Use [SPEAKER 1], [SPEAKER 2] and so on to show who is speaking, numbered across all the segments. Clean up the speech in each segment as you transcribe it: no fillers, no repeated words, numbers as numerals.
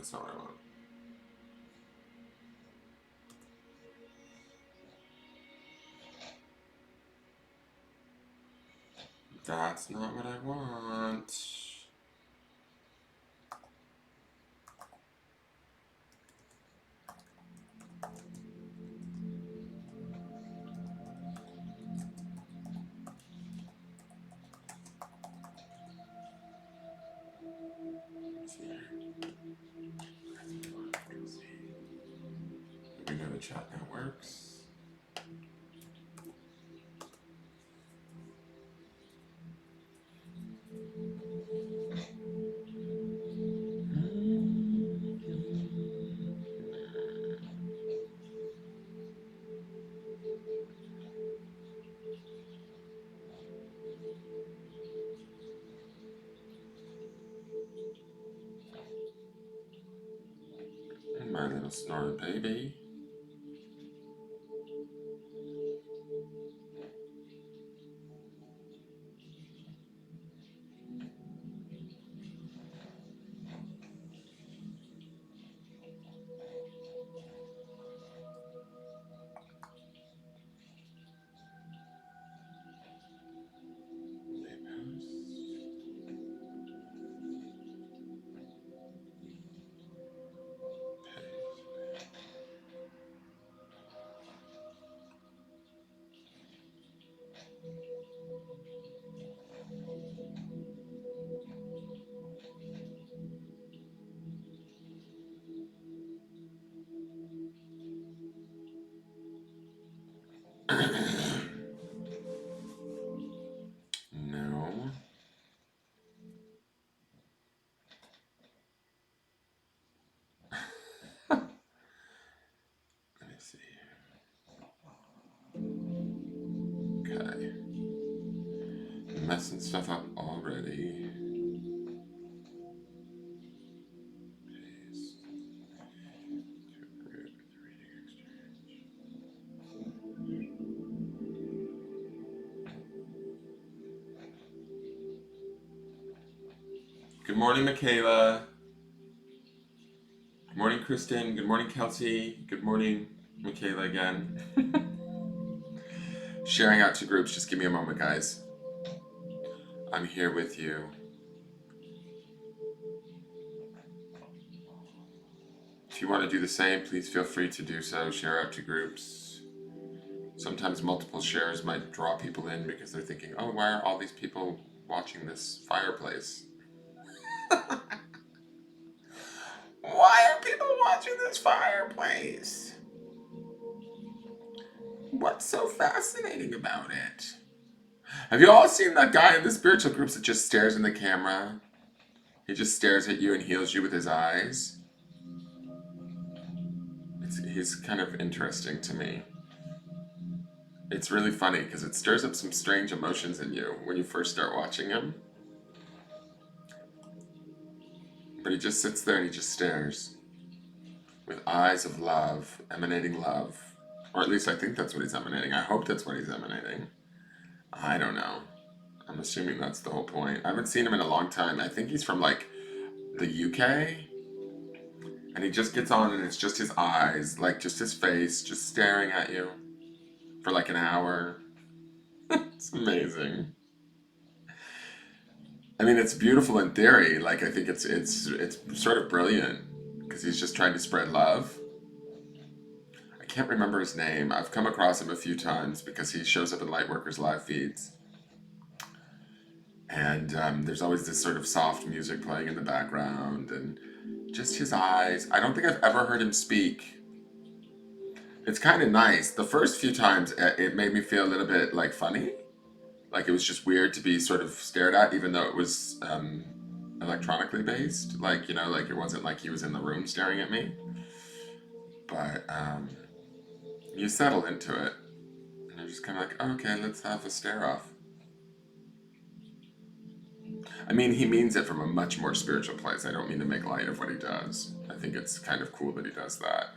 [SPEAKER 1] That's not what I want. That's not what I want. We know the chat now works. My little snoring baby. No. Let me see. Okay. Messing stuff up already. Paste. Reading exchange. Good morning, Michaela. Good morning, Kristen. Good morning, Kelsey. Good morning, Michaela again. Sharing out to groups. Just give me a moment, guys. I'm here with you. If you want to do the same, please feel free to do so. Share out to groups. Sometimes multiple shares might draw people in because they're thinking, oh, why are all these people watching this fireplace? Why are people watching this fireplace? What's so fascinating about it? Have you all seen that guy in the spiritual groups that just stares in the camera? He just stares at you and heals you with his eyes. He's kind of interesting to me. It's really funny because it stirs up some strange emotions in you when you first start watching him. But he just sits there and he just stares with eyes of love, emanating love. Or at least I think that's what he's emanating. I hope that's what he's emanating. I don't know. I'm assuming that's the whole point. I haven't seen him in a long time. I think he's from like the UK. And he just gets on and it's just his eyes, like just his face, just staring at you for like an hour. It's amazing. I mean, it's beautiful in theory. Like I think it's sort of brilliant because he's just trying to spread love. I can't remember his name. I've come across him a few times because he shows up in Lightworkers live feeds. And there's always this sort of soft music playing in the background and just his eyes. I don't think I've ever heard him speak. It's kind of nice. The first few times it made me feel a little bit like funny. Like it was just weird to be sort of stared at, even though it was electronically based. Like, you know, like it wasn't like he was in the room staring at me. But you settle into it. And you're just kind of like, oh, okay, let's have a stare off. I mean, he means it from a much more spiritual place. I don't mean to make light of what he does. I think it's kind of cool that he does that.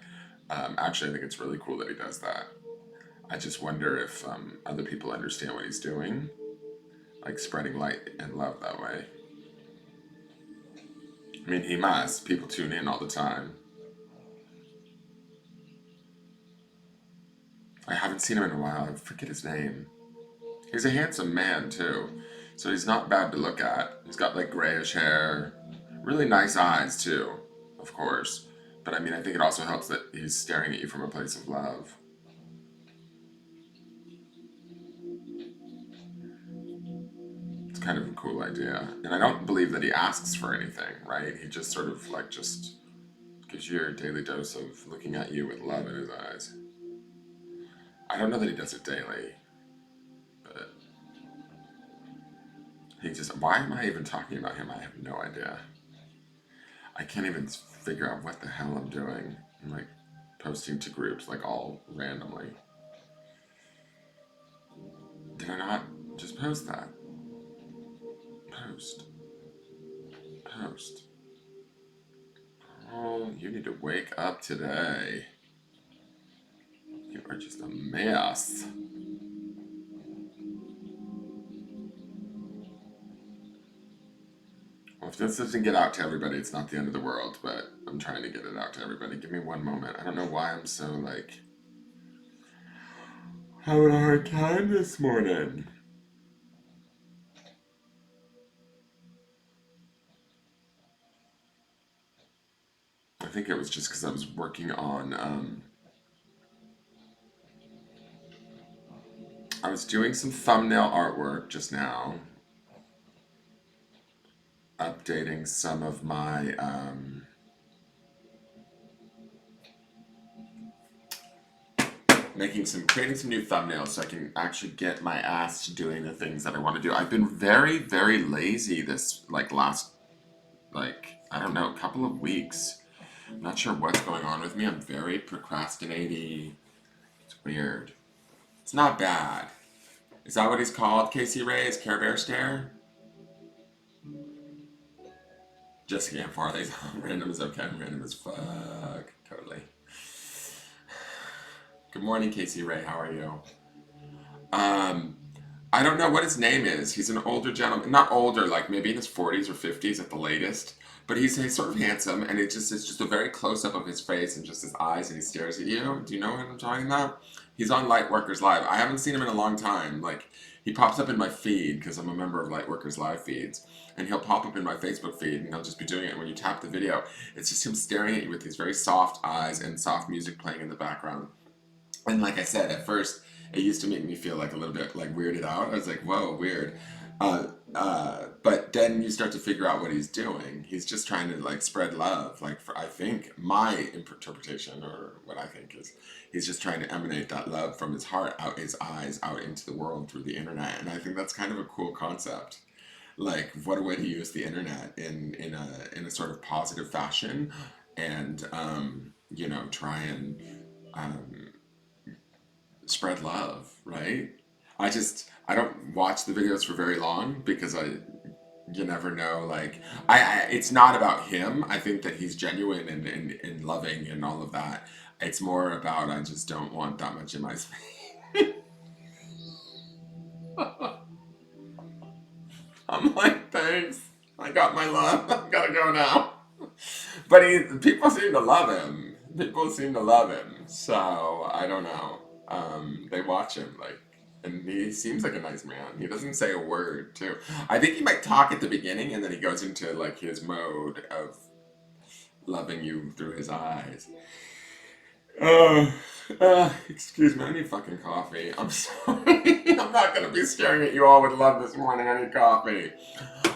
[SPEAKER 1] Actually, I think it's really cool that he does that. I just wonder if other people understand what he's doing, like spreading light and love that way. I mean, he must. People tune in all the time. I haven't seen him in a while. I forget his name. He's a handsome man, too. So he's not bad to look at. He's got like grayish hair. Really nice eyes, too, of course. But I mean, I think it also helps that he's staring at you from a place of love. It's kind of a cool idea. And I don't believe that he asks for anything, right? He just sort of like just gives you your daily dose of looking at you with love in his eyes. I don't know that he does it daily, but he just. Why am I even talking about him? I have no idea. I can't even figure out what the hell I'm doing. I'm like posting to groups like all randomly. Did I not just post that? Post. Post. Oh, you need to wake up today. You are just a mess. Well, if this doesn't get out to everybody, it's not the end of the world, but I'm trying to get it out to everybody. Give me one moment. I don't know why I'm so like having a hard time this morning. I think it was just because I was working on I was doing some thumbnail artwork just now, updating some of my creating some new thumbnails so I can actually get my ass to doing the things that I want to do. I've been very, very lazy this like last I don't know, couple of weeks. I'm not sure what's going on with me. I'm very procrastinating. It's weird. It's not bad. Is that what he's called? Casey Ray is Care Bear Stare? Jessica and Farley's random is okay. Random as fuck. Totally. Good morning, Casey Ray. How are you? Um, I don't know what his name is. He's an older gentleman, not older, like maybe in his 40s or 50s at the latest. But he's sort of handsome, and it's just a very close up of his face and just his eyes, and he stares at you. Do you know what I'm talking about? He's on Lightworkers Live. I haven't seen him in a long time. Like he pops up in my feed because I'm a member of Lightworkers Live feeds, and he'll pop up in my Facebook feed, and he'll just be doing it. And when you tap the video, it's just him staring at you with these very soft eyes and soft music playing in the background. And like I said, at first, it used to make me feel like a little bit like weirded out. I was like, whoa, weird. But then you start to figure out what he's doing. He's just trying to like spread love. Like for I think my interpretation or what I think is he's just trying to emanate that love from his heart out his eyes out into the world through the internet. And I think that's kind of a cool concept. Like what a way to use the internet in a sort of positive fashion and try and um, spread love, right? I don't watch the videos for very long because you never know. Like it's not about him. I think that he's genuine and loving and all of that. It's more about I just don't want that much in my space. I'm like, thanks. I got my love. I gotta go now. But people seem to love him. People seem to love him. So I don't know. They watch him and he seems like a nice man. He doesn't say a word too. I think he might talk at the beginning, and then he goes into like his mode of loving you through his eyes. Uh, excuse me. I need fucking coffee. I'm sorry. I'm not gonna be staring at you all with love this morning. I need coffee.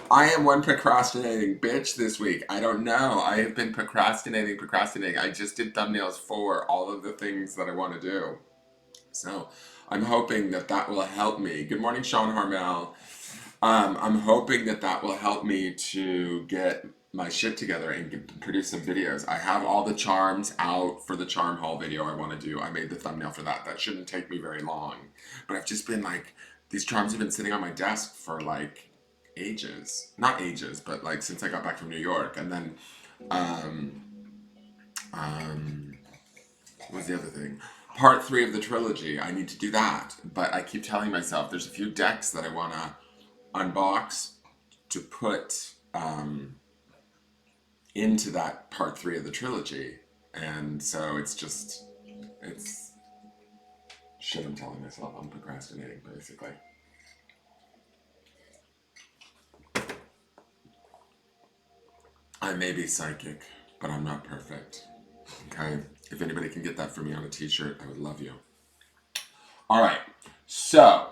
[SPEAKER 1] I am one procrastinating bitch this week. I don't know. I have been procrastinating. I just did thumbnails for all of the things that I want to do. So I'm hoping that that will help me. Good morning, Sean Harmel. I'm hoping that that will help me to get my shit together and produce some videos. I have all the charms out for the charm haul video I want to do. I made the thumbnail for that. That shouldn't take me very long. But I've just been like, these charms have been sitting on my desk for like ages. Not ages, but like since I got back from New York. And then, um, um, what was the other thing? Part 3 of the trilogy. I need to do that. But I keep telling myself there's a few decks that I want to unbox to put into that part three of the trilogy. And so it's shit I'm telling myself. I'm procrastinating, basically. I may be psychic, but I'm not perfect. Okay? If anybody can get that for me on a t shirt, I would love you. All right. So,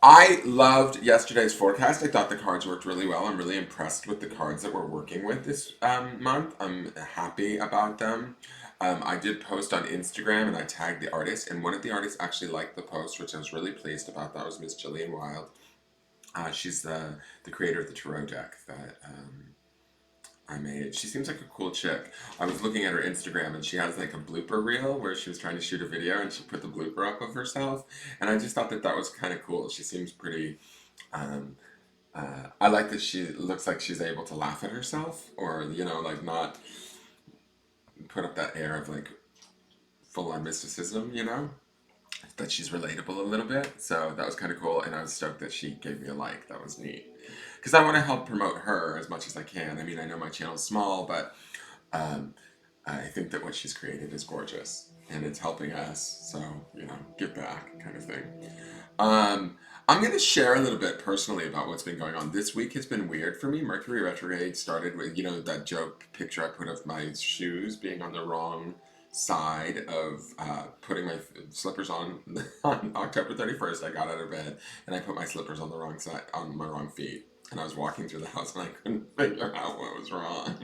[SPEAKER 1] I loved yesterday's forecast. I thought the cards worked really well. I'm really impressed with the cards that we're working with this month. I'm happy about them. I did post on Instagram and I tagged the artist, and one of the artists actually liked the post, which I was really pleased about. That was Miss Jillian Wild. She's the creator of the tarot deck that I made. She seems like a cool chick. I was looking at her Instagram and she has like a blooper reel where she was trying to shoot a video and she put the blooper up of herself. And I just thought that that was kind of cool. She seems pretty. Um, I like that she looks like she's able to laugh at herself, or like not put up that air of like full on mysticism. That she's relatable a little bit. So that was kind of cool, and I was stoked that she gave me a like. That was neat because I want to help promote her as much as I can. I mean, I know my channel's small, but um, I think that what she's created is gorgeous, and it's helping us. So give back, kind of thing. Um, I'm going to share a little bit personally about what's been going on. This week has been weird for me. Mercury retrograde started with, that joke picture I put of my shoes being on the wrong side of putting my slippers on on October 31st. I got out of bed and I put my slippers on the wrong side, on my wrong feet. And I was walking through the house and I couldn't figure out what was wrong.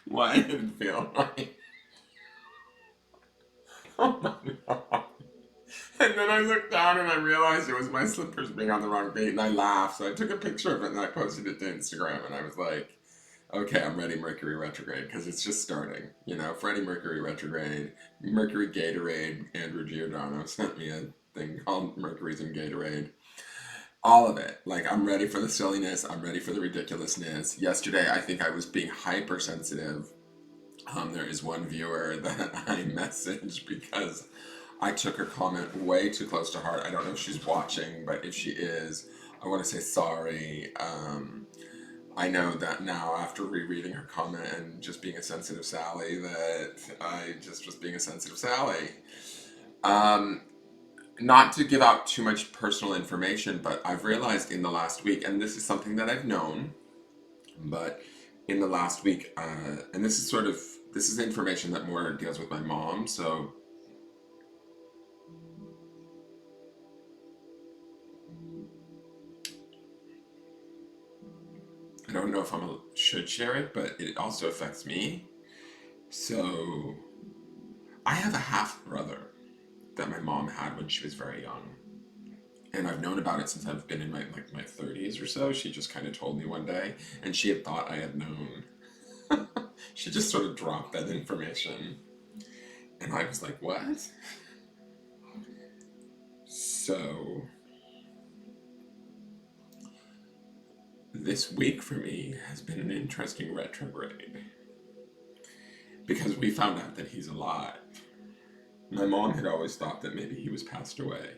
[SPEAKER 1] Why I didn't feel right. Oh my God. And then I looked down and I realized it was my slippers being on the wrong feet, and I laughed. So I took a picture of it and I posted it to Instagram. And I was like, okay, I'm ready, Mercury retrograde, because it's just starting. Freddie Mercury retrograde, Mercury Gatorade. Andrew Giordano sent me a thing called Mercury's in Gatorade. All of it. Like, I'm ready for the silliness. I'm ready for the ridiculousness. Yesterday, I think I was being hypersensitive. There is one viewer that I messaged because I took her comment way too close to heart. I don't know if she's watching, but if she is, I want to say sorry. I know that now after rereading her comment and just being a sensitive Sally, that I just was being a sensitive Sally. Um, Not to give out too much personal information, but I've realized in the last week, and this is something that I've known, but in the last week, and this is information that more deals with my mom, so I don't know if should share it, but it also affects me. So I have a half brother that my mom had when she was very young, and I've known about it since I've been in my 30s or so. She just kind of told me one day, and she had thought I had known. She just sort of dropped that information, and I was like, "What?" So this week for me has been an interesting retrograde because we found out that he's alive. My mom had always thought that maybe he was passed away.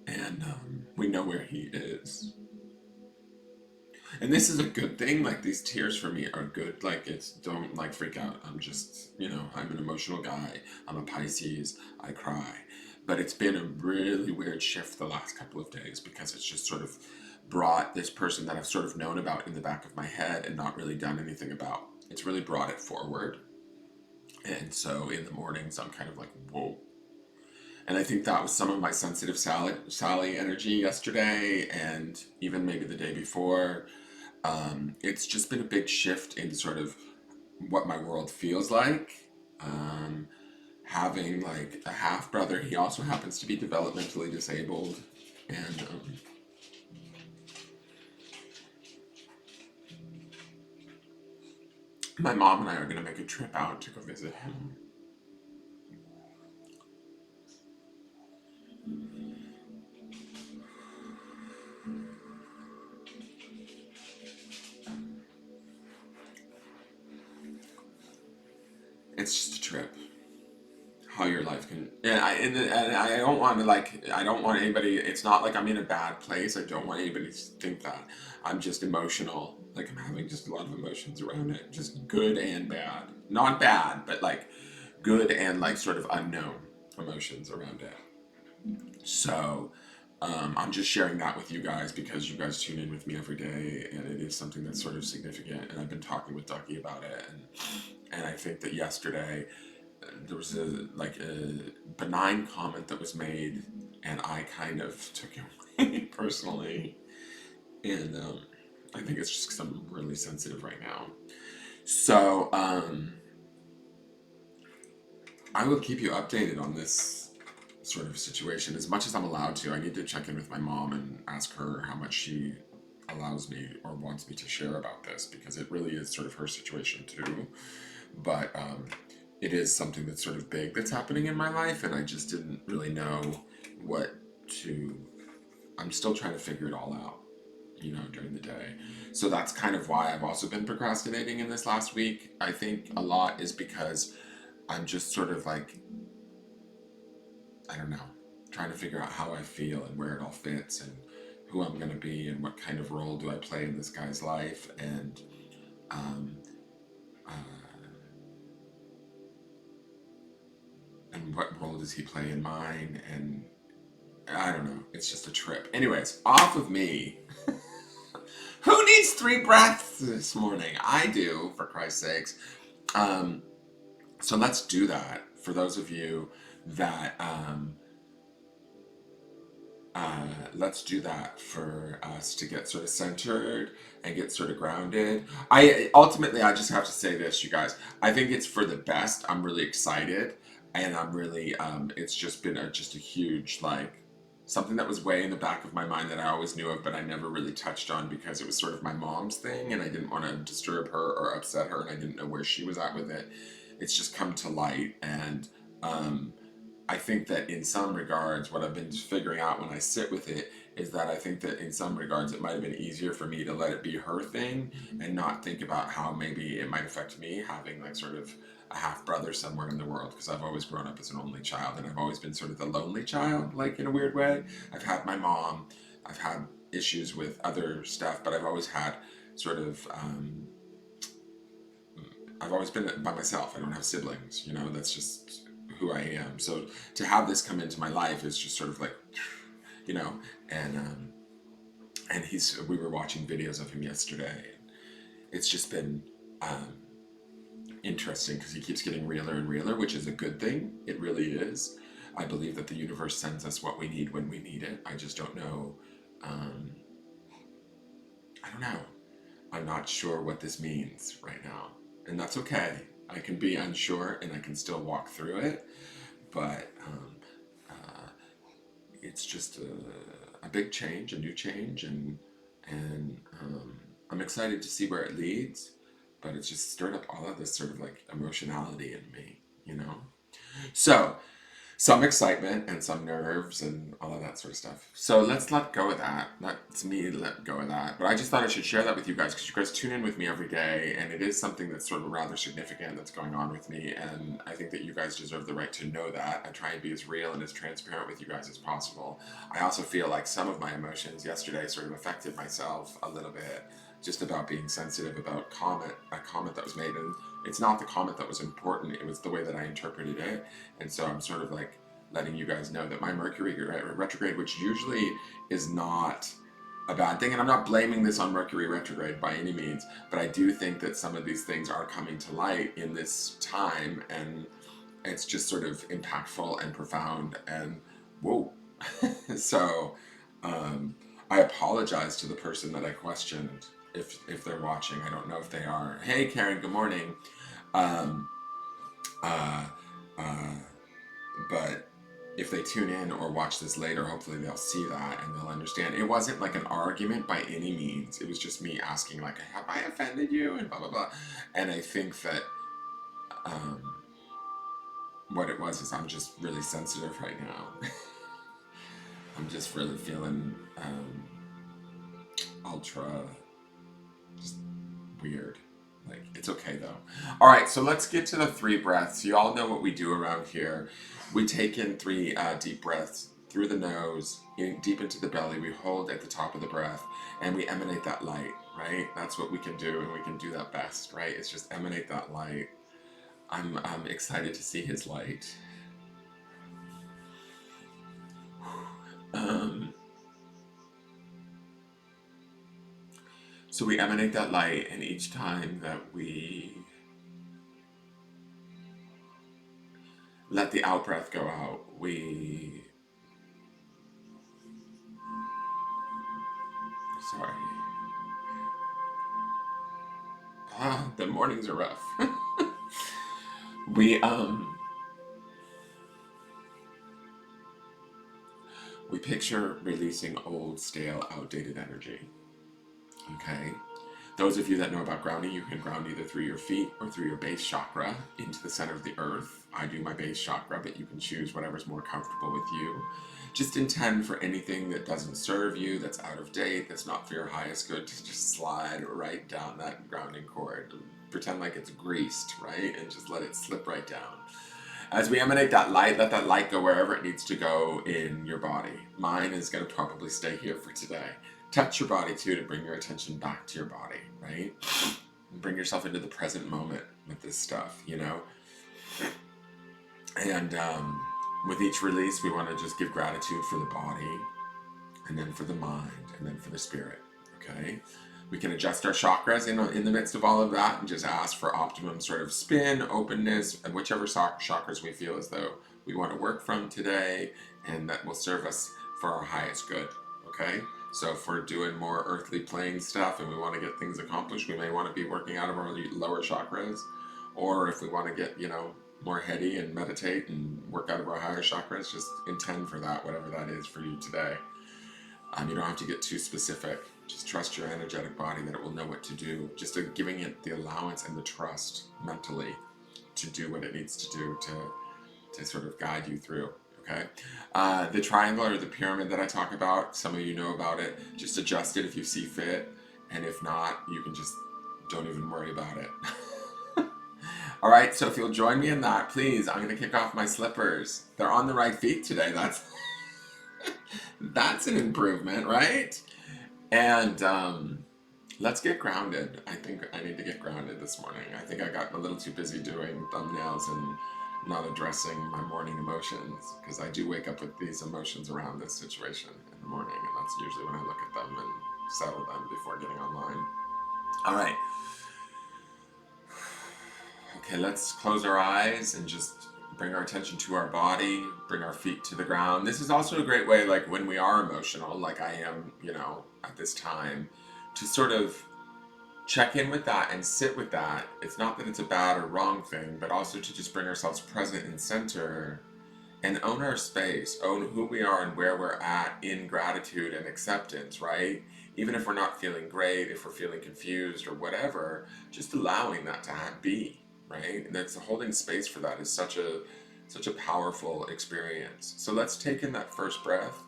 [SPEAKER 1] And we know where he is. And this is a good thing. Like, these tears for me are good. Like, don't, like, freak out. I'm just, I'm an emotional guy. I'm a Pisces. I cry. But it's been a really weird shift the last couple of days because it's just sort of brought this person that I've sort of known about in the back of my head and not really done anything about. It's really brought it forward. And so in the mornings, I'm kind of like, whoa. And I think that was some of my sensitive Sally energy yesterday, and even maybe the day before. It's just been a big shift in sort of what my world feels like. Um, Having like a half brother, he also happens to be developmentally disabled, and my mom and I are going to make a trip out to go visit him. It's just a trip. how your life can, and I don't want to like, I don't want anybody, it's not like I'm in a bad place. I don't want anybody to think that I'm just emotional, like I'm having just a lot of emotions around it, just good and bad, not bad, but like good and like sort of unknown emotions around it. So I'm just sharing that with you guys because you guys tune in with me every day, and it is something that's sort of significant. And I've been talking with Ducky about it, and I think that yesterday there was a benign comment that was made, and I kind of took it away personally, and I think it's just because I'm really sensitive right now. So I will keep you updated on this sort of situation as much as I'm allowed to. I need to check in with my mom and ask her how much she allows me or wants me to share about this, because it really is sort of her situation too. But it is something that's sort of big that's happening in my life, and I just didn't really know what to. I'm still trying to figure it all out, during the day. So that's kind of why I've also been procrastinating in this last week. I think a lot is because I'm just sort of like, I don't know, trying to figure out how I feel and where it all fits and who I'm going to be and what kind of role do I play in this guy's life, and um, uh, and what role does he play in mine, and I don't know. It's just a trip. Anyways, off of me. Who needs 3 breaths this morning? I do, for Christ's sakes. Um, so let's do that. For those of you that let's do that for us to get sort of centered and get sort of grounded. I just have to say this, you guys. I think it's for the best. I'm really excited, and I'm really it's just been just a huge like something that was way in the back of my mind that I always knew of, but I never really touched on because it was sort of my mom's thing, and I didn't want to disturb her or upset her, and I didn't know where she was at with it. It's just come to light, and um, I think that in some regards, what I've been figuring out when I sit with it is that I think that in some regards it might have been easier for me to let it be her thing and not think about how maybe it might affect me having like sort of a half brother somewhere in the world, because I've always grown up as an only child, and I've always been sort of the lonely child, like in a weird way. I've had my mom, I've had issues with other stuff, but I've always had sort of I've always been by myself. I don't have siblings, that's just who I am. So to have this come into my life is just sort of like, you know, and we were watching videos of him yesterday. It's just been interesting because he keeps getting realer and realer, which is a good thing. It really is. I believe that the universe sends us what we need when we need it. I just don't know. Um, I don't know. I'm not sure what this means right now. And that's okay. I can be unsure and I can still walk through it. But uh, it's just a big change, a new change. And I'm excited to see where it leads. But it's just stirred up all of this sort of like emotionality in me. So some excitement and some nerves and all of that sort of stuff. So let's let go of that. That's me let go of that. But I just thought I should share that with you guys because you guys tune in with me every day, and it is something that's sort of rather significant that's going on with me, and I think that you guys deserve the right to know that. I try and be as real and as transparent with you guys as possible. I also feel like some of my emotions yesterday sort of affected myself a little bit, just about being sensitive about a comment that was made, and it's not the comment that was important, it was the way that I interpreted it. And so I'm sort of like letting you guys know that my Mercury retrograde, which usually is not a bad thing, and I'm not blaming this on Mercury retrograde by any means, but I do think that some of these things are coming to light in this time, and it's just sort of impactful and profound and whoa. So I apologize to the person that I questioned, if they're watching. I don't know if they are. Hey Karen, good morning. Um, uh, uh, but if they tune in or watch this later, hopefully they'll see that and they'll understand. It wasn't like an argument by any means. It was just me asking, like, have I offended you? And blah, blah, blah. And I think that um, what it was is I'm just really sensitive right now. I'm just really feeling ultra just weird. Like, it's okay though. All right, so let's get to the three breaths. You all know what we do around here. We take in three deep breaths through the nose, deep into the belly. We hold at the top of the breath, and we emanate that light, right? That's what we can do, and we can do that best, right? It's just emanate that light. I'm excited to see his light. Um, so we emanate that light, and each time that we let the out breath go out, sorry. The mornings are rough. we we picture releasing old, stale, outdated energy. Okay. Those of you that know about grounding, you can ground either through your feet or through your base chakra into the center of the earth. I do my base chakra, but you can choose whatever's more comfortable with you. Just intend for anything that doesn't serve you, that's out of date, that's not for your highest good, to just slide right down that grounding cord. Pretend like it's greased, right? And just let it slip right down. As we emanate that light, let that light go wherever it needs to go in your body. Mine is going to probably stay here for today. Touch your body too to bring your attention back to your body, right? And bring yourself into the present moment with this stuff, you know? And with each release, we want to just give gratitude for the body, and then for the mind, and then for the spirit, okay? We can adjust our chakras in the midst of all of that and just ask for optimum sort of spin, openness, and whichever chakras we feel as though we want to work from today, and that will serve us for our highest good, okay? So if we're doing more earthly plane stuff and we want to get things accomplished, we may want to be working out of our lower chakras. Or if we want to get, more heady and meditate and work out of our higher chakras, just intend for that, whatever that is for you today. You don't have to get too specific. Just trust your energetic body that it will know what to do. Just giving it the allowance and the trust mentally to do what it needs to do to sort of guide you through. Okay. The triangle or the pyramid that I talk about, some of you know about it. Just adjust it if you see fit. And if not, you can just don't even worry about it. All right, so if you'll join me in that, please, I'm going to kick off my slippers. They're on the right feet today. That's an improvement, right? And let's get grounded. I think I need to get grounded this morning. I think I got a little too busy doing thumbnails and not addressing my morning emotions, because I do wake up with these emotions around this situation in the morning, and that's usually when I look at them and settle them before getting online. All right. Okay, let's close our eyes and just bring our attention to our body, bring our feet to the ground. This is also a great way, like when we are emotional, like I am, at this time, to sort of check in with that and sit with that. It's not that it's a bad or wrong thing, but also to just bring ourselves present and center and own our space, own who we are and where we're at in gratitude and acceptance, right? Even if we're not feeling great, if we're feeling confused or whatever, just allowing that to be, right? And that's holding space for that is such a powerful experience. So let's take in that first breath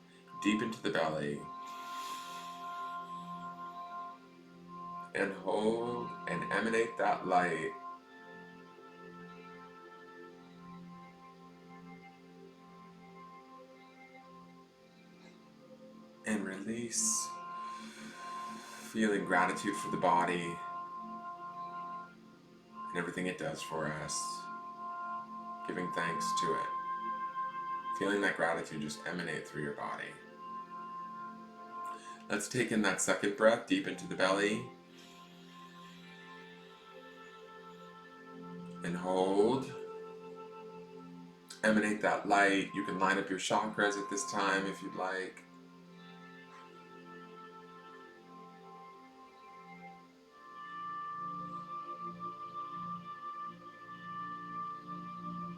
[SPEAKER 1] deep into the belly and hold and emanate that light. And release, feeling gratitude for the body and everything it does for us, giving thanks to it. Feeling that gratitude just emanate through your body. Let's take in that second breath deep into the belly and hold. Emanate that light. You can line up your chakras at this time if you'd like.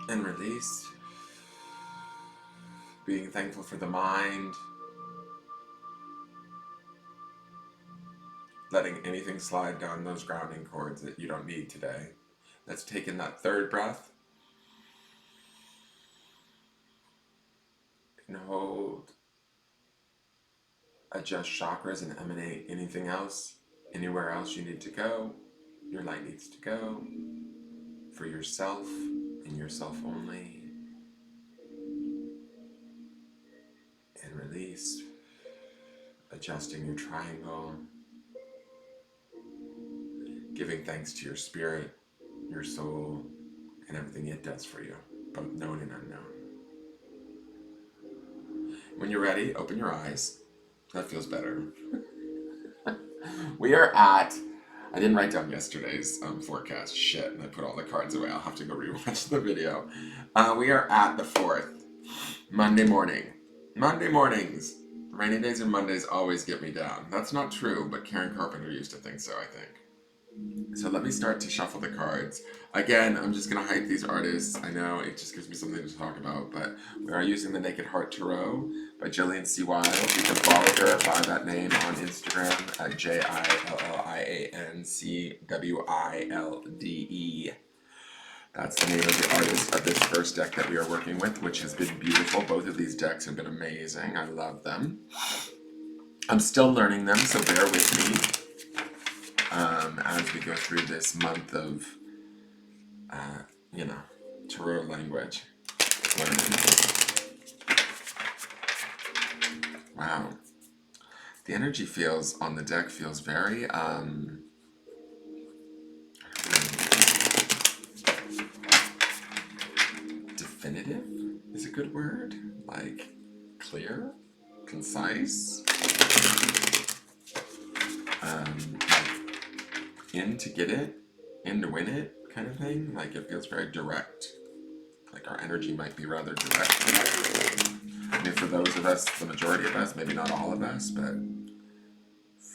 [SPEAKER 1] And release. Being thankful for the mind. Letting anything slide down those grounding cords that you don't need today. Let's take in that third breath. And hold. Adjust chakras and emanate anything else, anywhere else you need to go. your light needs to go for yourself and yourself only. And release, adjusting your triangle, giving thanks to your spirit, your soul, and everything it does for you, both known and unknown. When you're ready, open your eyes. That feels better. We are at, I didn't write down yesterday's forecast. Shit, and I put all the cards away. I'll have to go rewatch the video. We are at the 4th, Monday morning. Monday mornings. Rainy days and Mondays always get me down. That's not true, but Karen Carpenter used to think so, I think. So let me start to shuffle the cards. Again, I'm just going to hype these artists. I know it just gives me something to talk about, but we are using the Naked Heart Tarot by Jillian C. Wild. You can follow her by that name on Instagram at JILLIANCWILDE. That's the name of the artist of this first deck that we are working with, which has been beautiful. Both of these decks have been amazing. I love them. I'm still learning them, so bear with me as we go through this month of, tarot language learning. Wow. The energy feels on the deck feels very, definitive is a good word. Like, clear, concise. In to get it, in to win it kind of thing. Like, it feels very direct. Like our energy might be rather direct. I mean, for those of us, the majority of us, maybe not all of us, but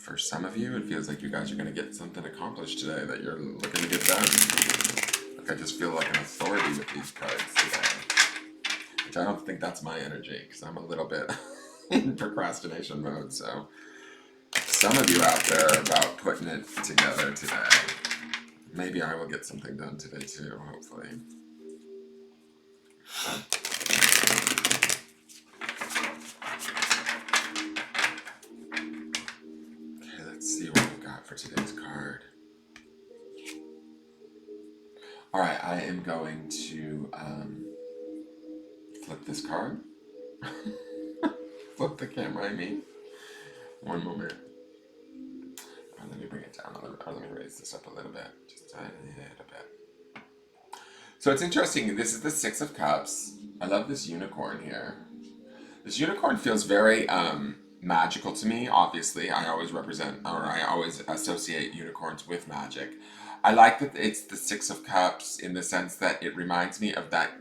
[SPEAKER 1] for some of you, it feels like you guys are going to get something accomplished today that you're looking to get done. Like, I just feel like an authority with these cards today. Which I don't think that's my energy, because I'm a little bit in procrastination mode, so some of you out there are about putting it together today. Maybe I will get something done today too, hopefully. Okay, let's see what we got for today's card. Alright, I am going to flip this card. Flip the camera, I mean. One moment. Let me bring it down a little bit, or let me raise this up a little bit. Just a bit. So it's interesting, this is the 6 of Cups. I love this unicorn here. This unicorn feels very magical to me, obviously. I always associate unicorns with magic. I like that it's the 6 of Cups in the sense that it reminds me of that,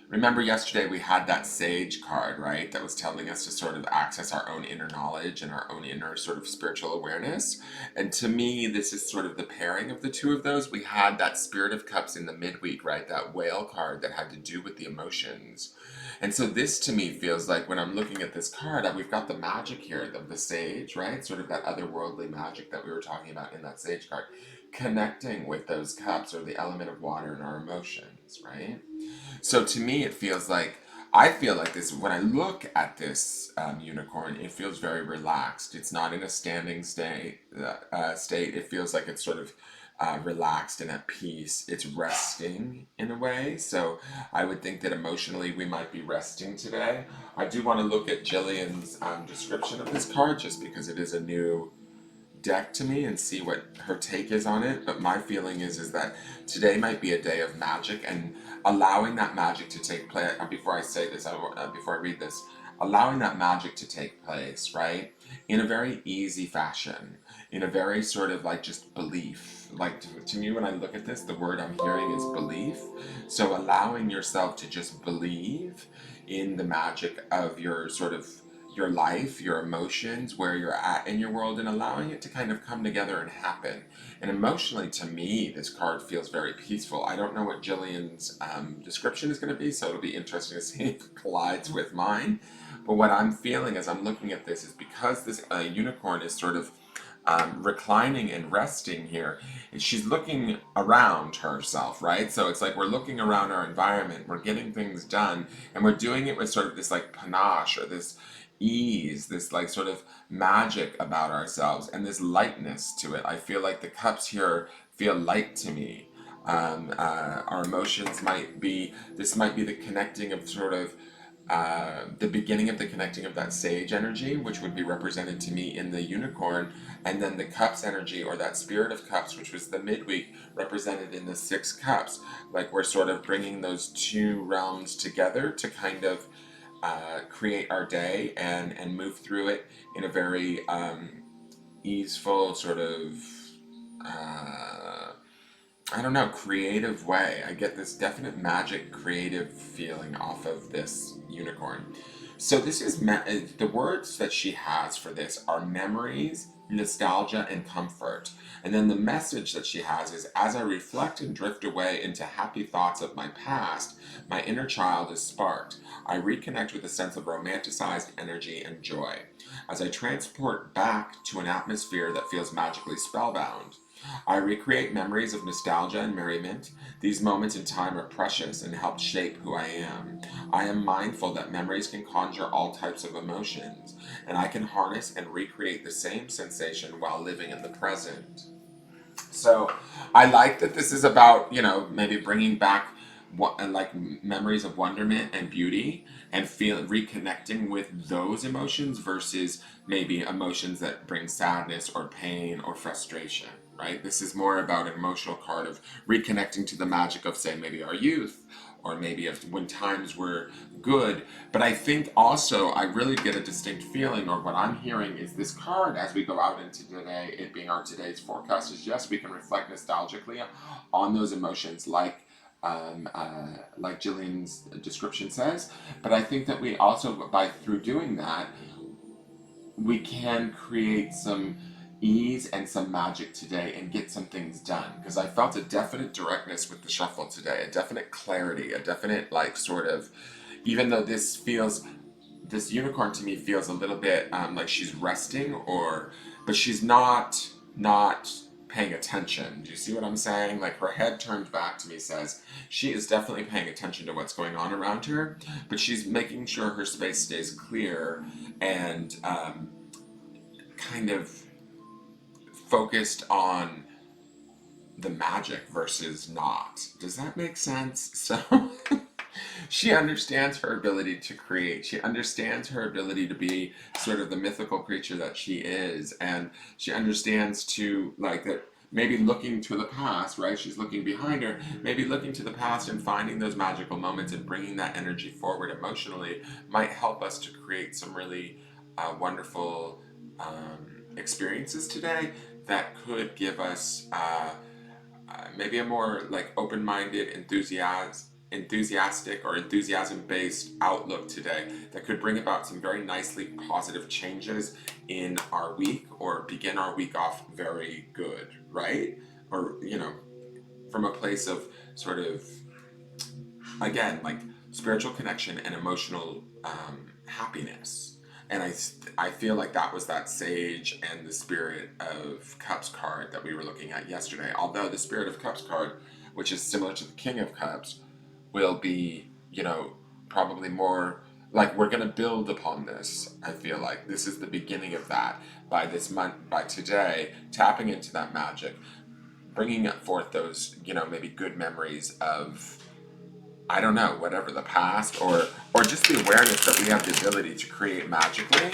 [SPEAKER 1] remember yesterday we had that Sage card, right? That was telling us to sort of access our own inner knowledge and our own inner sort of spiritual awareness. And to me, this is sort of the pairing of the two of those. We had that Spirit of Cups in the midweek, right? That whale card that had to do with the emotions. And so this to me feels like when I'm looking at this card, we've got the magic here of the Sage, right? Sort of that otherworldly magic that we were talking about in that Sage card. Connecting with those cups or the element of water in our emotions, right? So to me, it feels like, I feel like this, when I look at this unicorn, it feels very relaxed. It's not in a standing state. It feels like it's sort of relaxed and at peace. It's resting in a way. So I would think that emotionally we might be resting today. I do want to look at Jillian's description of this card just because it is a new deck to me and see what her take is on it. But my feeling is that today might be a day of magic and allowing that magic to take place. Before I say this, before I read this, allowing that magic to take place, right? In a very easy fashion, in a very sort of like just belief. Like to me, when I look at this, the word I'm hearing is belief. So allowing yourself to just believe in the magic of your sort of your life, your emotions, where you're at in your world, and allowing it to kind of come together and happen. And emotionally, to me, this card feels very peaceful. I don't know what Jillian's description is going to be, so it'll be interesting to see if it collides with mine. But what I'm feeling as I'm looking at this is because this unicorn is sort of reclining and resting here, and she's looking around herself, right? So it's like we're looking around our environment, we're getting things done, and we're doing it with sort of this like panache or this ease, this like sort of magic about ourselves, and this lightness to it. I feel like the cups here feel light to me. Our emotions might be, this might be the connecting of sort of the beginning of the connecting of that sage energy, which would be represented to me in the unicorn, and then the cups energy, or that spirit of cups, which was the midweek, represented in the six cups. Like we're sort of bringing those two realms together to kind of create our day and move through it in a very easeful sort of uh, I don't know, creative way. I get this definite magic creative feeling off of this unicorn. So this is the words that she has for this are memories, nostalgia, and comfort. And then the message that she has is, as I reflect and drift away into happy thoughts of my past, my inner child is sparked. I reconnect with a sense of romanticized energy and joy. As I transport back to an atmosphere that feels magically spellbound, I recreate memories of nostalgia and merriment. These moments in time are precious and help shape who I am. I am mindful that memories can conjure all types of emotions, and I can harness and recreate the same sensation while living in the present. So I like that this is about, maybe bringing back what and like memories of wonderment and beauty, and feel reconnecting with those emotions versus maybe emotions that bring sadness or pain or frustration, right? This is more about an emotional card of reconnecting to the magic of, say, maybe our youth, or maybe if when times were good. But I think also I really get a distinct feeling, or what I'm hearing is this card as we go out into today, it being our today's forecast, is yes, we can reflect nostalgically on those emotions, like Jillian's description says. But I think that we also, by through doing that, we can create some ease and some magic today and get some things done, because I felt a definite directness with the shuffle today, a definite clarity, a definite like sort of, even though this unicorn to me feels a little bit like she's resting, or but she's not paying attention. Do you see what I'm saying? Like her head turned back to me says she is definitely paying attention to what's going on around her, but she's making sure her space stays clear and kind of focused on the magic versus not. Does that make sense? So she understands her ability to create. She understands her ability to be sort of the mythical creature that she is. And she understands to, like, that maybe looking to the past, right? She's looking behind her, maybe looking to the past and finding those magical moments and bringing that energy forward emotionally might help us to create some really wonderful experiences today that could give us maybe a more like open-minded, enthusiastic or enthusiasm-based outlook today that could bring about some very nicely positive changes in our week, or begin our week off very good, right? Or from a place of sort of, again, like spiritual connection and emotional happiness. And I feel like that was that sage and the spirit of cups card that we were looking at yesterday. Although the spirit of cups card, which is similar to the king of cups, will be, probably more like we're going to build upon this. I feel like this is the beginning of that, by this month, by today, tapping into that magic, bringing forth those, maybe good memories of, I don't know, whatever the past, or just the awareness that we have the ability to create magically,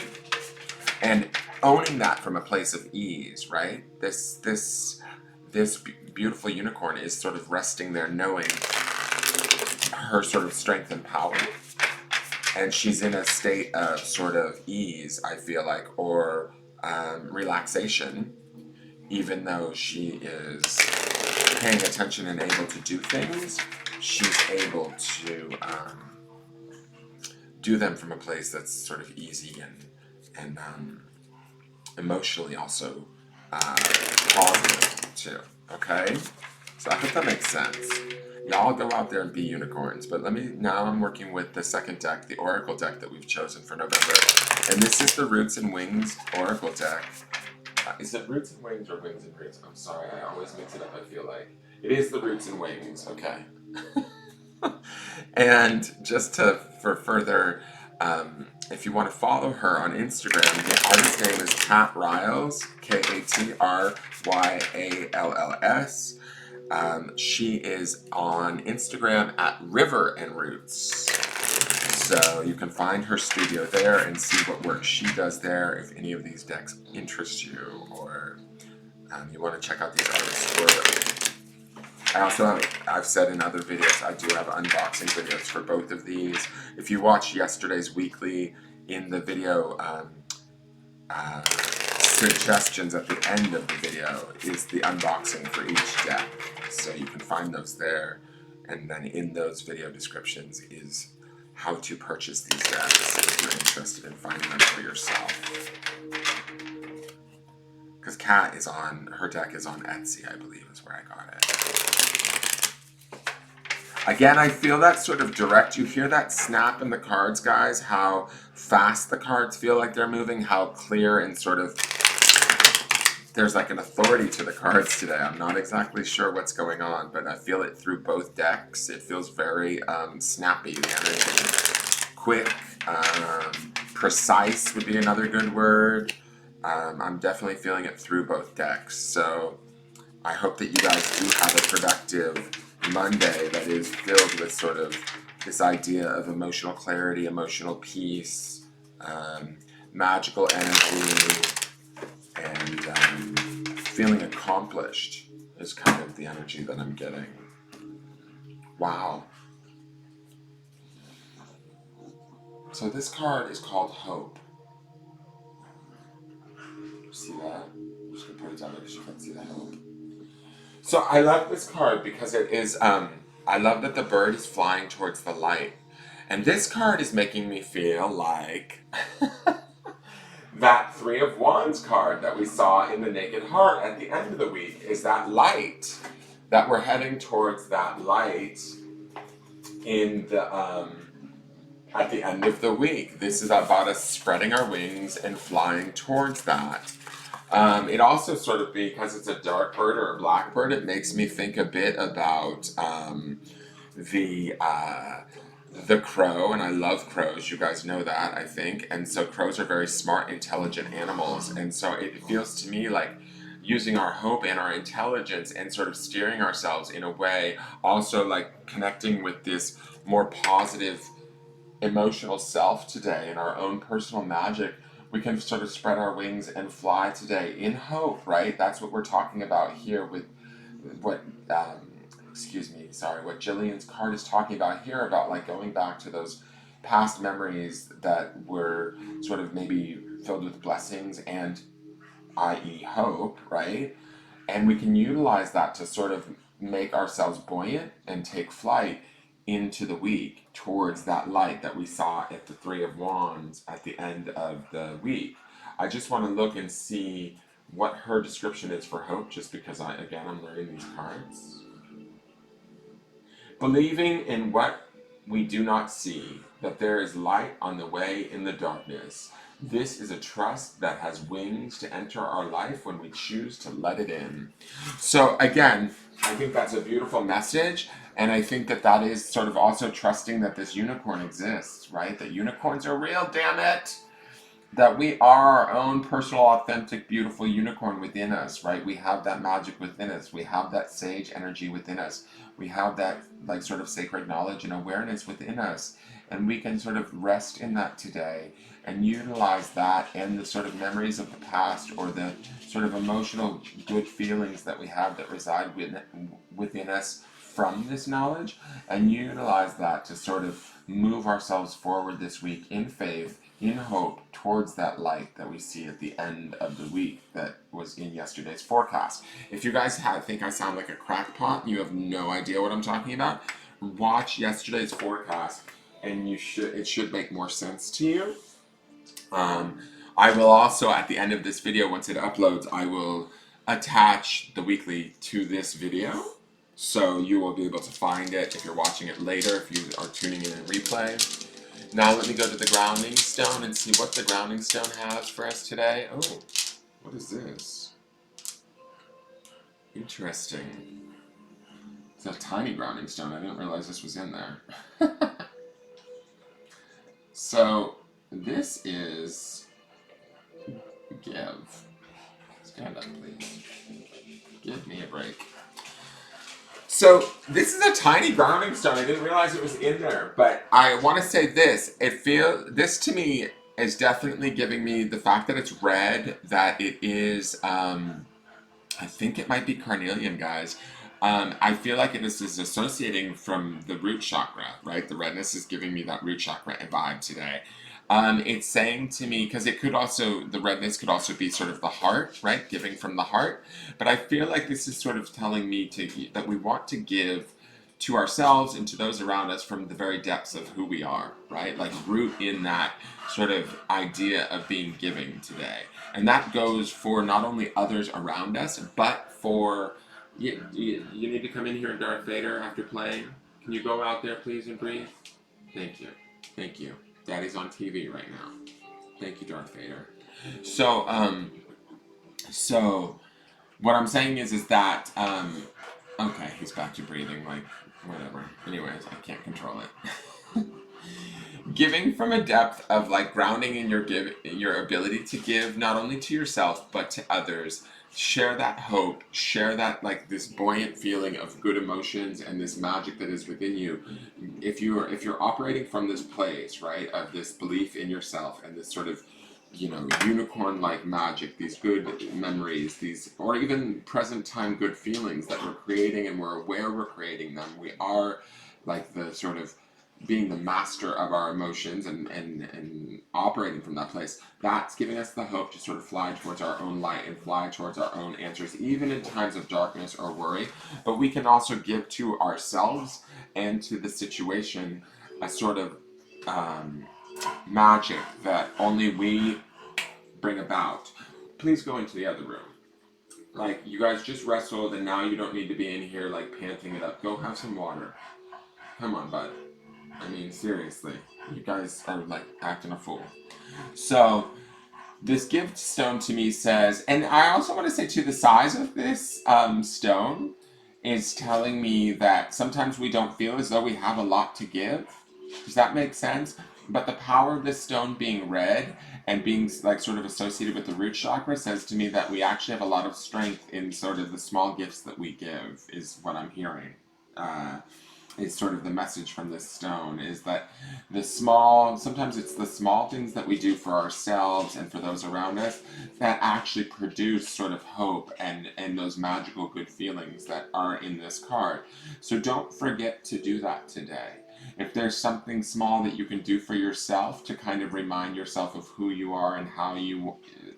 [SPEAKER 1] and owning that from a place of ease, right? This beautiful unicorn is sort of resting there, knowing her sort of strength and power, and she's in a state of sort of ease, I feel like, or relaxation, even though she is paying attention and able to do things. She's able to do them from a place that's sort of easy and emotionally also uh, positive too. Okay, so I hope that makes sense. Y'all go out there and be unicorns. But now I'm working with the second deck, the Oracle deck that we've chosen for November, and this is the Roots and Wings Oracle deck. Is it Roots and Wings or Wings and Roots? I'm sorry, I always mix it up. I feel like it is the Roots and Wings. Okay. And just for further if you want to follow her on Instagram, the artist name is Kat Riles, Katyryalls. She is on Instagram at River and Roots. So you can find her studio there and see what work she does there if any of these decks interest you, or you want to check out these artists' work. I've said in other videos, I do have unboxing videos for both of these. If you watched yesterday's weekly, in the video suggestions at the end of the video is the unboxing for each deck. So you can find those there. And then in those video descriptions is how to purchase these decks if you're interested in finding them for yourself. Because Kat is her deck is on Etsy, I believe is where I got it. Again, I feel that sort of direct. You hear that snap in the cards, guys, how fast the cards feel like they're moving, how clear and sort of there's like an authority to the cards today. I'm not exactly sure what's going on, but I feel it through both decks. It feels very snappy, the energy. Quick, precise would be another good word. I'm definitely feeling it through both decks. So I hope that you guys do have a productive Monday that is filled with sort of this idea of emotional clarity, emotional peace, magical energy, and feeling accomplished is kind of the energy that I'm getting. Wow. So this card is called Hope. See that? I'm just going to put it down there because you can't see the hope. So I love this card because it is, I love that the bird is flying towards the light. And this card is making me feel like that Three of Wands card that we saw in the Naked Heart at the end of the week is that light, that we're heading towards that light in the, at the end of the week. This is about us spreading our wings and flying towards that. It also sort of, because it's a dark bird or a black bird, it makes me think a bit about the crow, and I love crows. You guys know that, I think. And so crows are very smart, intelligent animals. And so it feels to me like using our hope and our intelligence and sort of steering ourselves in a way, also like connecting with this more positive emotional self today and our own personal magic. We can sort of spread our wings and fly today in hope, right? That's what we're talking about here with what, what Jillian's card is talking about here, about like going back to those past memories that were sort of maybe filled with blessings and i.e. hope, right? And we can utilize that to sort of make ourselves buoyant and take flight into the week towards that light that we saw at the Three of Wands at the end of the week. I just want to look and see what her description is for hope, just because I'm learning these cards. Believing in what we do not see, that there is light on the way in the darkness. This is a trust that has wings to enter our life when we choose to let it in. So again, I think that's a beautiful message. And I think that that is sort of also trusting that this unicorn exists, right? That unicorns are real, damn it. That we are our own personal, authentic, beautiful unicorn within us, right? We have that magic within us. We have that sage energy within us. We have that like sort of sacred knowledge and awareness within us. And we can sort of rest in that today and utilize that and the sort of memories of the past or the sort of emotional good feelings that we have that reside within us from this knowledge, and utilize that to sort of move ourselves forward this week in faith, in hope, towards that light that we see at the end of the week that was in yesterday's forecast. If you guys think I sound like a crackpot and you have no idea what I'm talking about, watch yesterday's forecast and it should make more sense to you. I will also, at the end of this video, once it uploads, I will attach the weekly to this video. So you will be able to find it if you're watching it later, if you are tuning in replay. Now let me go to the grounding stone and see what the grounding stone has for us today. Oh, what is this? Interesting. It's a tiny grounding stone. I didn't realize this was in there. So this this is give. Stand up, please. Give me a break. So this is a tiny grounding stone. I didn't realize it was in there, but I want to say this. This to me is definitely giving me the fact that it's red, that it is, I think it might be carnelian, guys. I feel like is associating from the root chakra, right? The redness is giving me that root chakra vibe today. It's saying to me, because the redness could also be sort of the heart, right? Giving from the heart. But I feel like this is sort of telling me that we want to give to ourselves and to those around us from the very depths of who we are, right? Like root in that sort of idea of being giving today. And that goes for not only others around us, but for, you need to come in here, Darth Vader, after playing. Can you go out there, please, and breathe? Thank you. Thank you. Daddy's on TV right now. Thank you, Darth Vader. So what I'm saying is that, okay, he's back to breathing, like, whatever. Anyways, I can't control it. Giving from a depth of like grounding in your ability to give not only to yourself but to others. Share that hope, share that like this buoyant feeling of good emotions and this magic that is within you. If you're operating from this place, right, of this belief in yourself and this sort of, unicorn like magic, these good memories, these, or even present time good feelings that we're creating, and we're aware we're creating them, we are like the sort of being the master of our emotions and operating from that place. That's giving us the hope to sort of fly towards our own light and fly towards our own answers, even in times of darkness or worry. But we can also give to ourselves and to the situation a sort of magic that only we bring about. Please go into the other room. Like, you guys just wrestled and now you don't need to be in here like panting it up. Go have some water. Come on, bud. I mean, seriously, you guys are like acting a fool. So, this gift stone to me says, and I also want to say too, the size of this stone is telling me that sometimes we don't feel as though we have a lot to give. Does that make sense? But the power of this stone being red and being like sort of associated with the root chakra says to me that we actually have a lot of strength in sort of the small gifts that we give, is what I'm hearing. Is sort of the message from this stone, is that sometimes it's the small things that we do for ourselves and for those around us that actually produce sort of hope and those magical good feelings that are in this card. So don't forget to do that today. If there's something small that you can do for yourself to kind of remind yourself of who you are and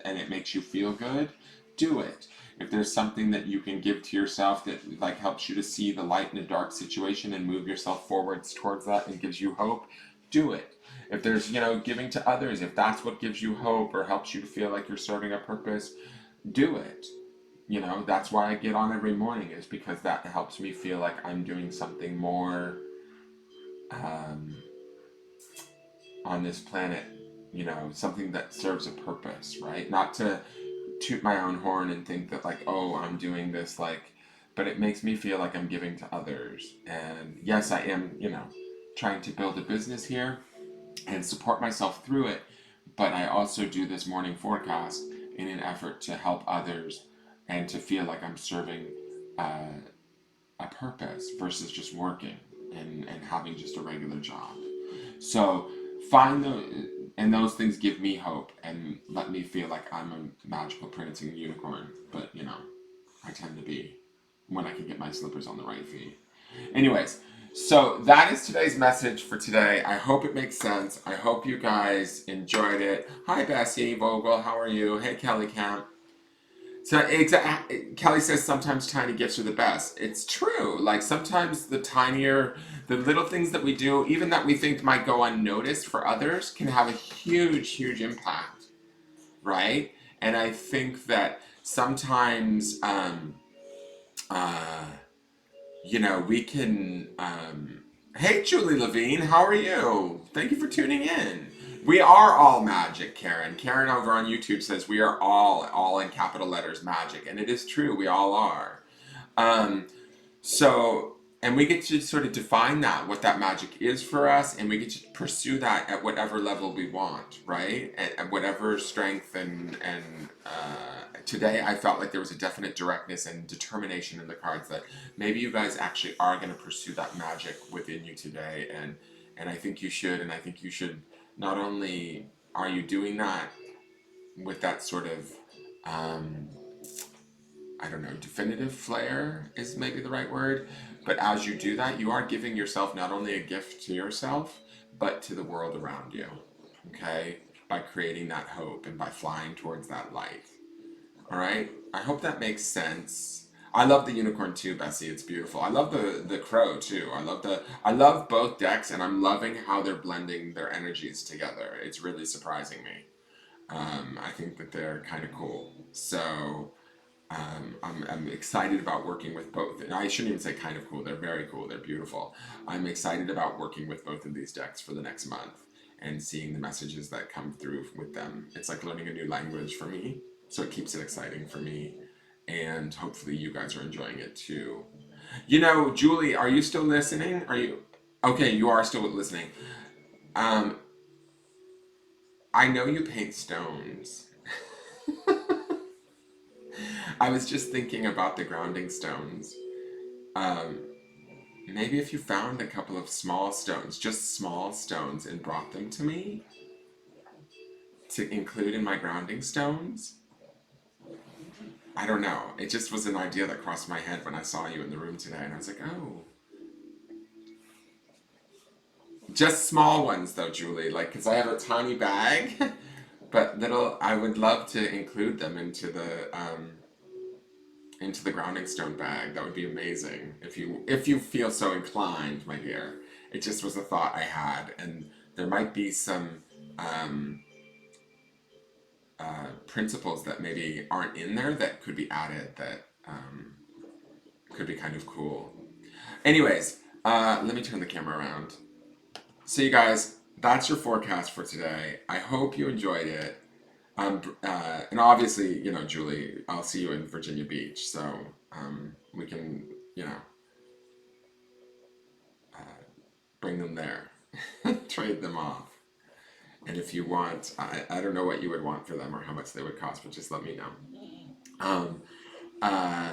[SPEAKER 1] and it makes you feel good, do it. If there's something that you can give to yourself that like helps you to see the light in a dark situation and move yourself forwards towards that and gives you hope, do it. If there's, giving to others, if that's what gives you hope or helps you to feel like you're serving a purpose, do it. That's why I get on every morning, is because that helps me feel like I'm doing something more on this planet, something that serves a purpose, right? Not to toot my own horn and think that like, oh, I'm doing this, like, but it makes me feel like I'm giving to others. And yes, I am, trying to build a business here and support myself through it, but I also do this morning forecast in an effort to help others and to feel like I'm serving a purpose versus just working and having just a regular job. So those things give me hope and let me feel like I'm a magical prancing unicorn. But I tend to be, when I can get my slippers on the right feet. Anyways, so that is today's message for today. I hope it makes sense. I hope you guys enjoyed it. Hi Bessie Vogel, how are you? Hey Kelly Camp. So Kelly says sometimes tiny gifts are the best. It's true. Like sometimes the little things that we do, even that we think might go unnoticed for others, can have a huge, huge impact, right? And I think that sometimes, we can. Hey, Julie Levine, how are you? Thank you for tuning in. We are all magic, Karen. Karen over on YouTube says we are all in capital letters, magic. And it is true, we all are. So, And we get to sort of define that, what that magic is for us, and we get to pursue that at whatever level we want, right? At whatever strength today I felt like there was a definite directness and determination in the cards that maybe you guys actually are going to pursue that magic within you today, and I think you should, and I think you should. Not only are you doing that with that sort of um, I don't know, definitive flair is maybe the right word. But as you do that, you are giving yourself not only a gift to yourself, but to the world around you. Okay? By creating that hope and by flying towards that light. All right? I hope that makes sense. I love the unicorn too, Bessie. It's beautiful. I love the crow too. I love both decks, and I'm loving how they're blending their energies together. It's really surprising me. I think that they're kind of cool. So I'm excited about working with both. And I shouldn't even say kind of cool, they're very cool, they're beautiful. I'm excited about working with both of these decks for the next month and seeing the messages that come through with them. It's like learning a new language for me, so it keeps it exciting for me. And hopefully you guys are enjoying it too. You know, Julie, are you still listening? Are you okay? You are still listening. Um, I know you paint stones. I was just thinking about the grounding stones. Um, Maybe if you found a couple of small stones, just small stones, and brought them to me to include in my grounding stones. I don't know. It just was an idea that crossed my head when I saw you in the room today, and I was like, oh. Just small ones though, Julie, like, because I have a tiny bag, but little, I would love to include them into the grounding stone bag. That would be amazing if you feel so inclined, my dear. It just was a thought I had, and there might be some um, principles that maybe aren't in there that could be added that could be kind of cool. Anyways, let me turn the camera around. So you guys, that's your forecast for today. I hope you enjoyed it. And obviously, you know, Julie, I'll see you in Virginia Beach, so we can, you know, bring them there, trade them off. And if you want, I don't know what you would want for them or how much they would cost, but just let me know. Um, uh,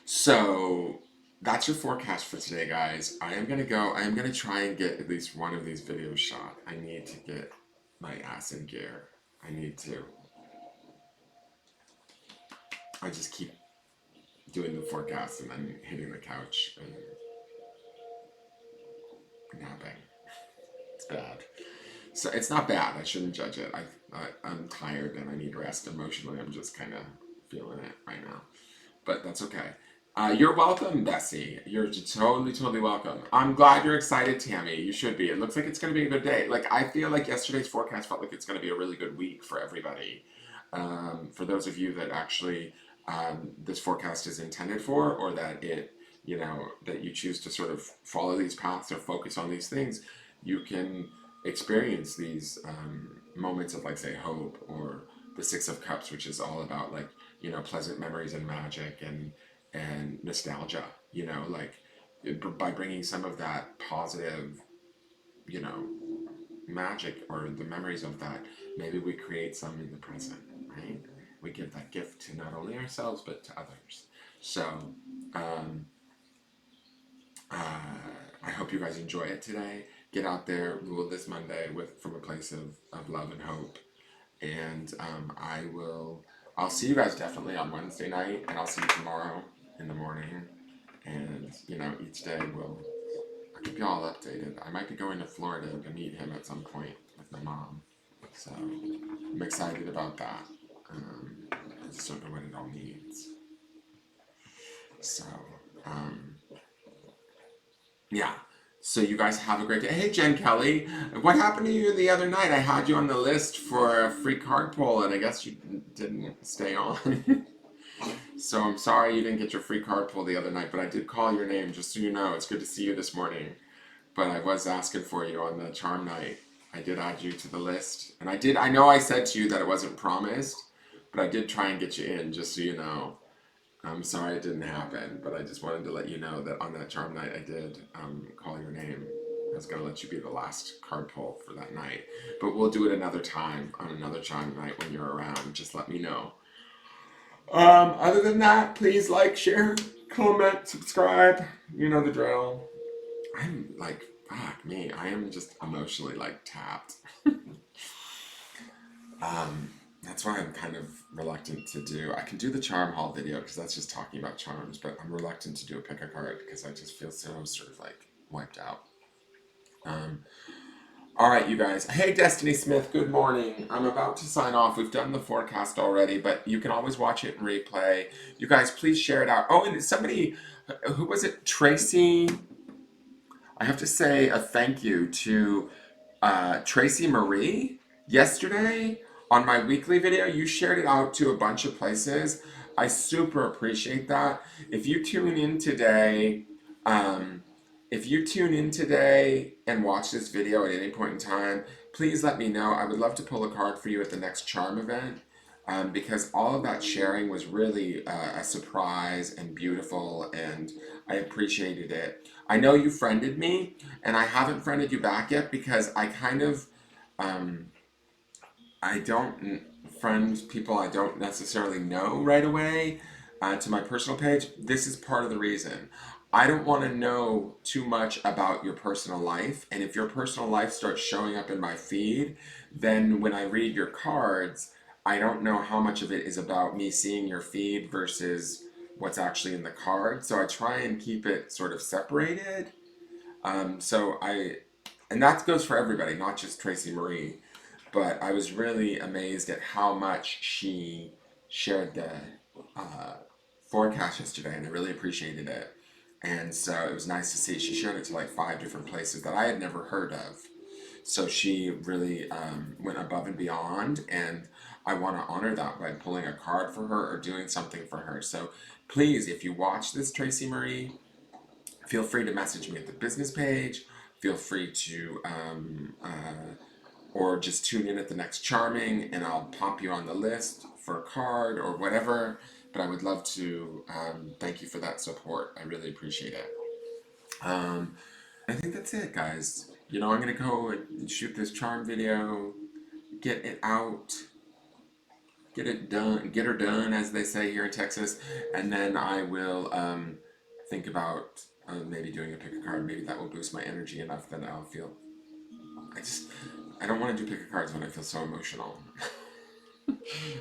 [SPEAKER 1] so that's your forecast for today, guys. I am gonna go. I am gonna try and get at least one of these videos shot. I need to get my ass in gear. I need to. I just keep doing the forecast and then hitting the couch and napping. It's bad. So it's not bad. I shouldn't judge it. I'm tired and I need rest emotionally. I'm just kind of feeling it right now, but that's okay. You're welcome, Bessie. You're totally welcome. I'm glad you're excited, Tammy. You should be. It looks like it's going to be a good day. Like, I feel like yesterday's forecast felt like it's going to be a really good week for everybody. For those of you that actually this forecast is intended for, or that you know, that you choose to sort of follow these paths or focus on these things, you can experience these moments of, like, say, hope, or the Six of Cups, which is all about, like, you know, pleasant memories and magic and nostalgia, you know, like, by bringing some of that positive, you know, magic or the memories of that, maybe we create some in the present, right? We give that gift to not only ourselves but to others. So um, I hope you guys enjoy it today. Get out there, rule this Monday from a place of love and hope. And I'll see you guys definitely on Wednesday night, and I'll see you tomorrow in the morning. And, you know, each day I'll keep you all updated. I might be going to Florida to meet him at some point with my mom. So I'm excited about that. I just don't know what it all means. So, yeah. So you guys have a great day. Hey, Jen Kelly, what happened to you the other night? I had you on the list for a free card pull, and I guess you didn't stay on. So I'm sorry you didn't get your free card pull the other night, but I did call your name, just so you know. It's good to see you this morning. But I was asking for you on the charm night. I did add you to the list. And I know I said to you that it wasn't promised, but I did try and get you in, just so you know. I'm sorry it didn't happen, but I just wanted to let you know that on that charm night I did call your name. I was going to let you be the last card pull for that night. But we'll do it another time on another charm night when you're around. Just let me know. Other than that, please like, share, comment, subscribe. You know the drill. I'm like, fuck me. I am just emotionally like tapped. Um, that's why I'm kind of reluctant to do. I can do the charm haul video because that's just talking about charms, but I'm reluctant to do a pick a card because I just feel so sort of like wiped out. Um, all right, you guys. Hey, Destiny Smith. Good morning. I'm about to sign off. We've done the forecast already, but you can always watch it in replay. You guys, please share it out. Oh, and somebody, who was it? Tracy. I have to say a thank you to Tracy Marie yesterday on my weekly video. You shared it out to a bunch of places. I super appreciate that. If you tune in today, um, if you tune in today and watch this video at any point in time, please let me know. I would love to pull a card for you at the next charm event. Because all of that sharing was really a surprise and beautiful, and I appreciated it. I know you friended me, and I haven't friended you back yet because I kind of, um, I don't friend people I don't necessarily know right away to my personal page. This is part of the reason. I don't want to know too much about your personal life, and if your personal life starts showing up in my feed, then when I read your cards, I don't know how much of it is about me seeing your feed versus what's actually in the card. So I try and keep it sort of separated. So I, and that goes for everybody, not just Tracy Marie. But I was really amazed at how much she shared the uh, forecast yesterday, and I really appreciated it. And so it was nice to see. She shared it to like 5 different places that I had never heard of. So she really went above and beyond, and I want to honor that by pulling a card for her or doing something for her. So please, if you watch this, Tracy Marie, feel free to message me at the business page. Feel free to or just tune in at the next charming and I'll pop you on the list for a card or whatever. But I would love to thank you for that support. I really appreciate it. Um, I think that's it, guys. You know, I'm gonna go and shoot this charm video, get it out, get it done, get her done, as they say here in Texas, and then I will think about maybe doing a pick a card. Maybe that will boost my energy enough that I'll feel. I just, I don't want to do pick a cards when I feel so emotional.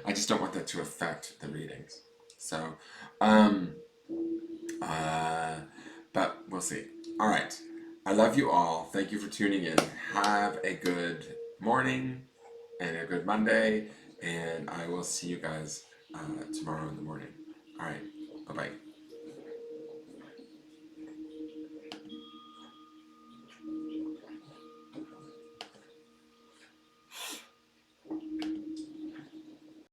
[SPEAKER 1] I just don't want that to affect the readings. So, um, uh, but we'll see. All right. I love you all. Thank you for tuning in. Have a good morning and a good Monday. And I will see you guys tomorrow in the morning. All right. Bye bye.